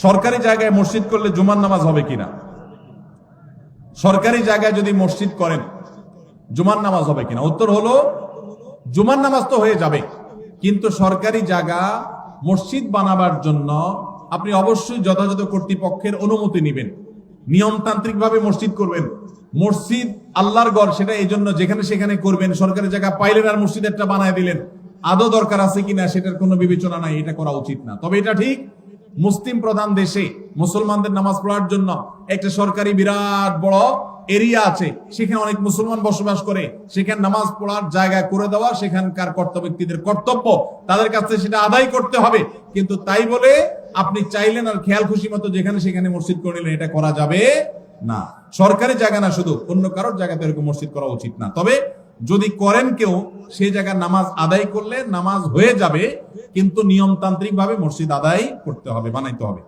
সরকারি জায়গায় মসজিদ করলে জুমার নামাজ হবে কিনা? সরকারি জায়গায় যদি মসজিদ করেন জুমার নামাজ হবে কিনা? উত্তর হলো জুমার নামাজ তো হয়ে যাবে, কিন্তু সরকারি জায়গা মসজিদ বানাবার জন্য আপনি অবশ্যই যথাযথ কর্তৃপক্ষের অনুমতি নেবেন, নিয়মতান্ত্রিক ভাবে মসজিদ করবেন। মসজিদ আল্লাহর ঘর, সেটা এই জন্য যেখানে সেখানে করবেন। সরকারি জায়গা পাইলেন আর মসজিদ একটা বানায় দিলেন, আদৌ দরকার আছে কিনা সেটার কোনো বিবেচনা নাই, এটা করা উচিত না। তবে এটা ঠিক, মুসলিম প্রধান দেশে মুসলমানদের নামাজ পড়ার জন্য একটা সরকারি বিরাট বড় এরিয়া আছে, সেখানে অনেক মুসলমান বসবাস করে, সেখানে নামাজ পড়ার জায়গা করে দেওয়া সেখানকার কর্তব্য ব্যক্তিদের কর্তব্য, তাদের কাছে সেটা আদায় করতে হবে। কিন্তু তাই বলে আপনি চাইলেন আর খেয়াল খুশি মতো যেখানে সেখানে মসজিদ করে নিলেন, এটা করা যাবে না। সরকারি জায়গা না, শুধু অন্য কারোর জায়গাতে এরকম মসজিদ করা উচিত না। তবে যদি করেন কেউ, সেই জায়গায় নামাজ আদায় করলে নামাজ হয়ে যাবে, কিন্তু নিয়মতান্ত্রিক ভাবে মসজিদ আদায় করতে হবে, বানাইতে হবে।